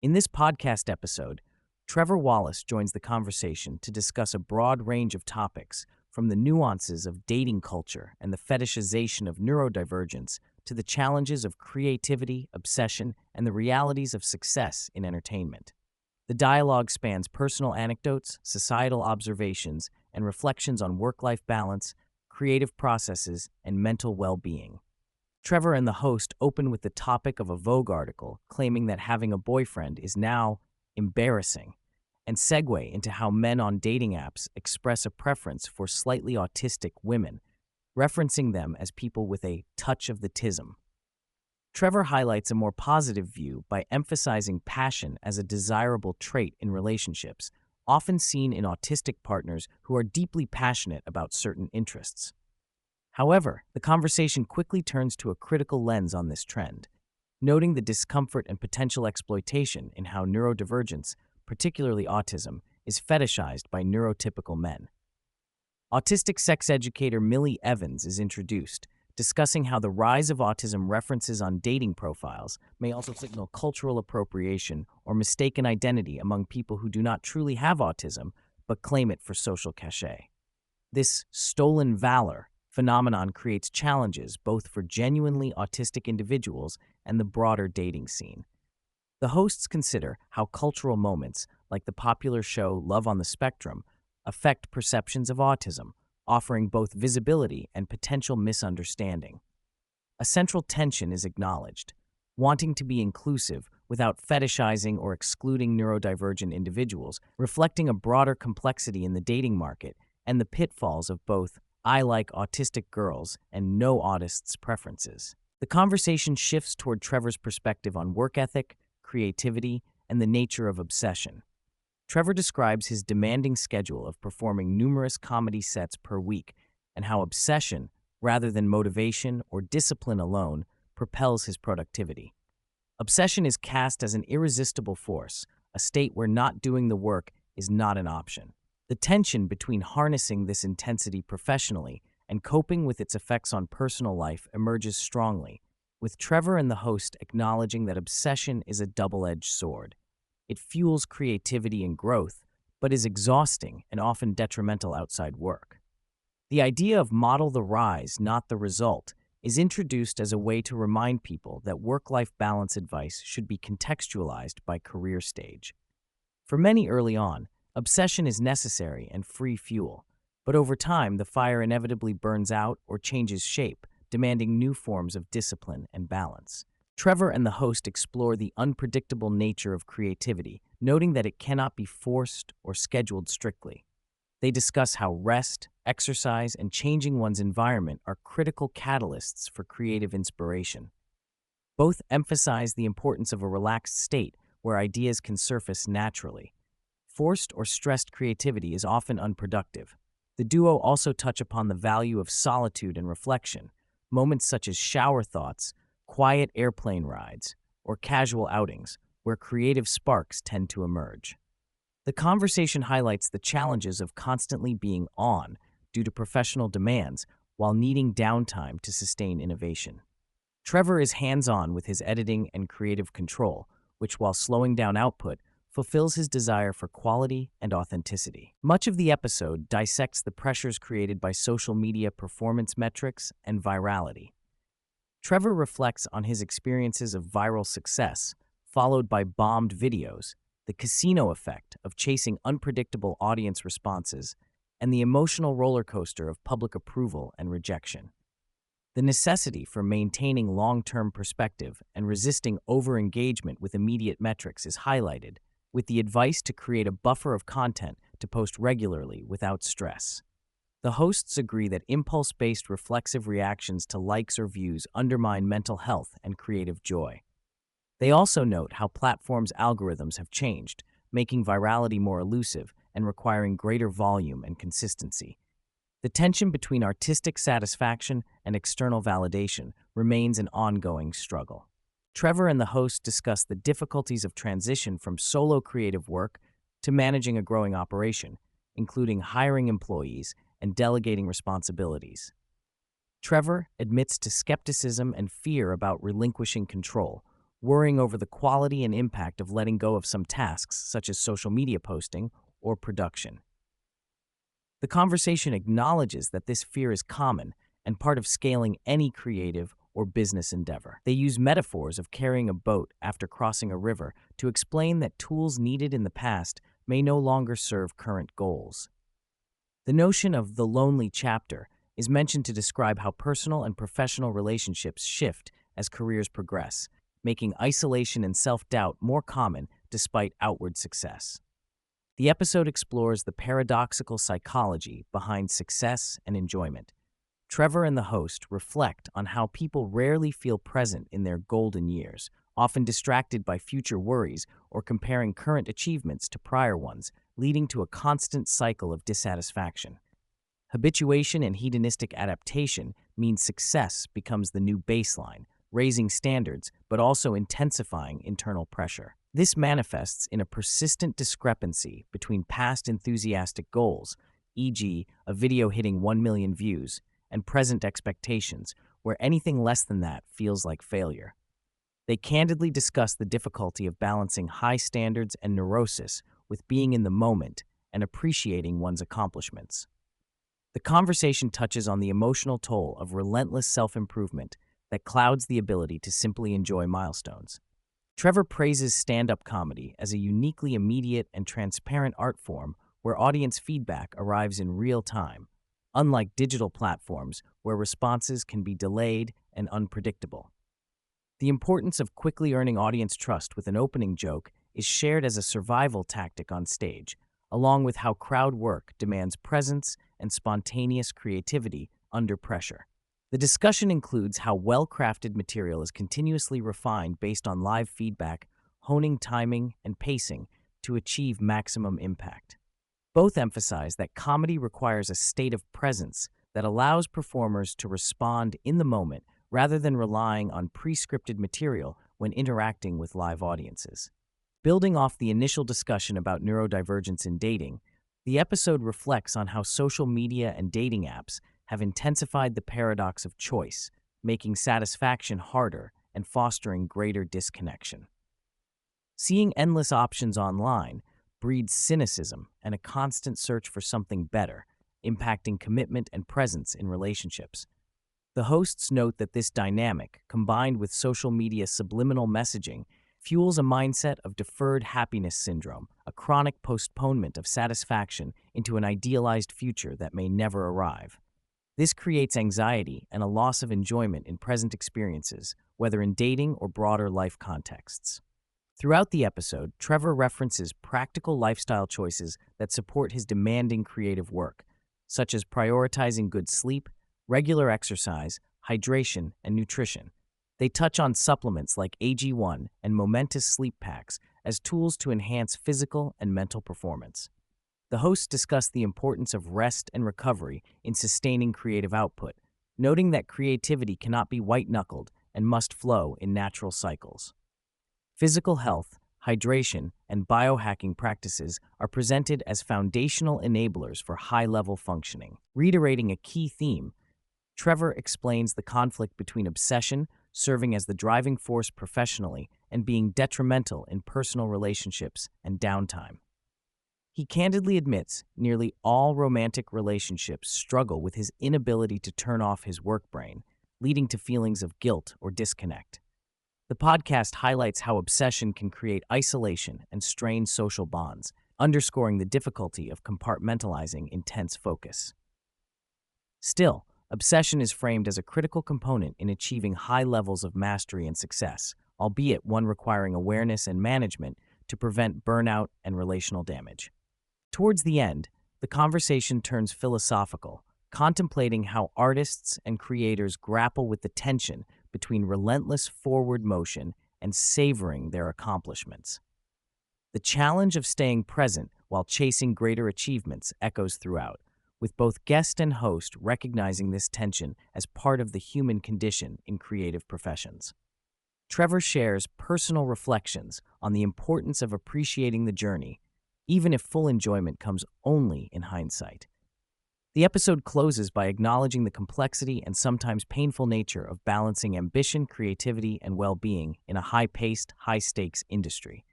In this podcast episode, Trevor Wallace joins the conversation to discuss a broad range of topics, from the nuances of dating culture and the fetishization of neurodivergence to the challenges of creativity, obsession, and the realities of success in entertainment. The dialogue spans personal anecdotes, societal observations, and reflections on work-life balance, creative processes, and mental well-being. Trevor and the host open with the topic of a Vogue article claiming that having a boyfriend is now embarrassing, and segue into how men on dating apps express a preference for slightly autistic women, referencing them as people with a touch of the tism. Trevor highlights a more positive view by emphasizing passion as a desirable trait in relationships, often seen in autistic partners who are deeply passionate about certain interests. However, the conversation quickly turns to a critical lens on this trend, noting the discomfort and potential exploitation in how neurodivergence, particularly autism, is fetishized by neurotypical men. Autistic sex educator Millie Evans is introduced, discussing how the rise of autism references on dating profiles may also signal cultural appropriation or mistaken identity among people who do not truly have autism but claim it for social cachet. This stolen valor phenomenon creates challenges both for genuinely autistic individuals and the broader dating scene. The hosts consider how cultural moments, like the popular show Love on the Spectrum, affect perceptions of autism, offering both visibility and potential misunderstanding. A central tension is acknowledged, wanting to be inclusive without fetishizing or excluding neurodivergent individuals, reflecting a broader complexity in the dating market and the pitfalls of both "I like autistic girls" and "no autists" preferences. The conversation shifts toward Trevor's perspective on work ethic, creativity, and the nature of obsession. Trevor describes his demanding schedule of performing numerous comedy sets per week and how obsession, rather than motivation or discipline alone, propels his productivity. Obsession is cast as an irresistible force, a state where not doing the work is not an option. The tension between harnessing this intensity professionally and coping with its effects on personal life emerges strongly, with Trevor and the host acknowledging that obsession is a double-edged sword. It fuels creativity and growth, but is exhausting and often detrimental outside work. The idea of model the rise, not the result, is introduced as a way to remind people that work-life balance advice should be contextualized by career stage. For many early on, obsession is necessary and free fuel, but over time the fire inevitably burns out or changes shape, demanding new forms of discipline and balance. Trevor and the host explore the unpredictable nature of creativity, noting that it cannot be forced or scheduled strictly. They discuss how rest, exercise, and changing one's environment are critical catalysts for creative inspiration. Both emphasize the importance of a relaxed state where ideas can surface naturally. Forced or stressed creativity is often unproductive. The duo also touch upon the value of solitude and reflection, moments such as shower thoughts, quiet airplane rides, or casual outings, where creative sparks tend to emerge. The conversation highlights the challenges of constantly being on due to professional demands while needing downtime to sustain innovation. Trevor is hands-on with his editing and creative control, which, while slowing down output, fulfills his desire for quality and authenticity. Much of the episode dissects the pressures created by social media performance metrics and virality. Trevor reflects on his experiences of viral success, followed by bombed videos, the casino effect of chasing unpredictable audience responses, and the emotional roller coaster of public approval and rejection. The necessity for maintaining long-term perspective and resisting over-engagement with immediate metrics is highlighted, with the advice to create a buffer of content to post regularly without stress. The hosts agree that impulse-based reflexive reactions to likes or views undermine mental health and creative joy. They also note how platforms' algorithms have changed, making virality more elusive and requiring greater volume and consistency. The tension between artistic satisfaction and external validation remains an ongoing struggle. Trevor and the host discuss the difficulties of transition from solo creative work to managing a growing operation, including hiring employees and delegating responsibilities. Trevor admits to skepticism and fear about relinquishing control, worrying over the quality and impact of letting go of some tasks, such as social media posting or production. The conversation acknowledges that this fear is common and part of scaling any creative or business endeavor. They use metaphors of carrying a boat after crossing a river to explain that tools needed in the past may no longer serve current goals. The notion of the lonely chapter is mentioned to describe how personal and professional relationships shift as careers progress, making isolation and self-doubt more common despite outward success. The episode explores the paradoxical psychology behind success and enjoyment. Trevor and the host reflect on how people rarely feel present in their golden years, often distracted by future worries or comparing current achievements to prior ones, leading to a constant cycle of dissatisfaction. Habituation and hedonistic adaptation means success becomes the new baseline, raising standards but also intensifying internal pressure. This manifests in a persistent discrepancy between past enthusiastic goals, e.g., a video hitting 1 million views, and present expectations, where anything less than that feels like failure. They candidly discuss the difficulty of balancing high standards and neurosis with being in the moment and appreciating one's accomplishments. The conversation touches on the emotional toll of relentless self-improvement that clouds the ability to simply enjoy milestones. Trevor praises stand-up comedy as a uniquely immediate and transparent art form where audience feedback arrives in real time, unlike digital platforms where responses can be delayed and unpredictable. The importance of quickly earning audience trust with an opening joke is shared as a survival tactic on stage, along with how crowd work demands presence and spontaneous creativity under pressure. The discussion includes how well-crafted material is continuously refined based on live feedback, honing timing and pacing to achieve maximum impact. Both emphasize that comedy requires a state of presence that allows performers to respond in the moment rather than relying on pre-scripted material when interacting with live audiences. Building off the initial discussion about neurodivergence in dating, the episode reflects on how social media and dating apps have intensified the paradox of choice, making satisfaction harder and fostering greater disconnection. Seeing endless options online breeds cynicism and a constant search for something better, impacting commitment and presence in relationships. The hosts note that this dynamic, combined with social media's subliminal messaging, fuels a mindset of deferred happiness syndrome, a chronic postponement of satisfaction into an idealized future that may never arrive. This creates anxiety and a loss of enjoyment in present experiences, whether in dating or broader life contexts. Throughout the episode, Trevor references practical lifestyle choices that support his demanding creative work, such as prioritizing good sleep, regular exercise, hydration, and nutrition. They touch on supplements like AG1 and momentous sleep packs as tools to enhance physical and mental performance. The hosts discuss the importance of rest and recovery in sustaining creative output, noting that creativity cannot be white-knuckled and must flow in natural cycles. Physical health, hydration, and biohacking practices are presented as foundational enablers for high-level functioning. Reiterating a key theme, Trevor explains the conflict between obsession, serving as the driving force professionally, and being detrimental in personal relationships and downtime. He candidly admits nearly all romantic relationships struggle with his inability to turn off his work brain, leading to feelings of guilt or disconnect. The podcast highlights how obsession can create isolation and strain social bonds, underscoring the difficulty of compartmentalizing intense focus. Still, obsession is framed as a critical component in achieving high levels of mastery and success, albeit one requiring awareness and management to prevent burnout and relational damage. Towards the end, the conversation turns philosophical, contemplating how artists and creators grapple with the tension between relentless forward motion and savoring their accomplishments. The challenge of staying present while chasing greater achievements echoes throughout, with both guest and host recognizing this tension as part of the human condition in creative professions. Trevor shares personal reflections on the importance of appreciating the journey, even if full enjoyment comes only in hindsight. The episode closes by acknowledging the complexity and sometimes painful nature of balancing ambition, creativity, and well being in a high paced, high stakes industry.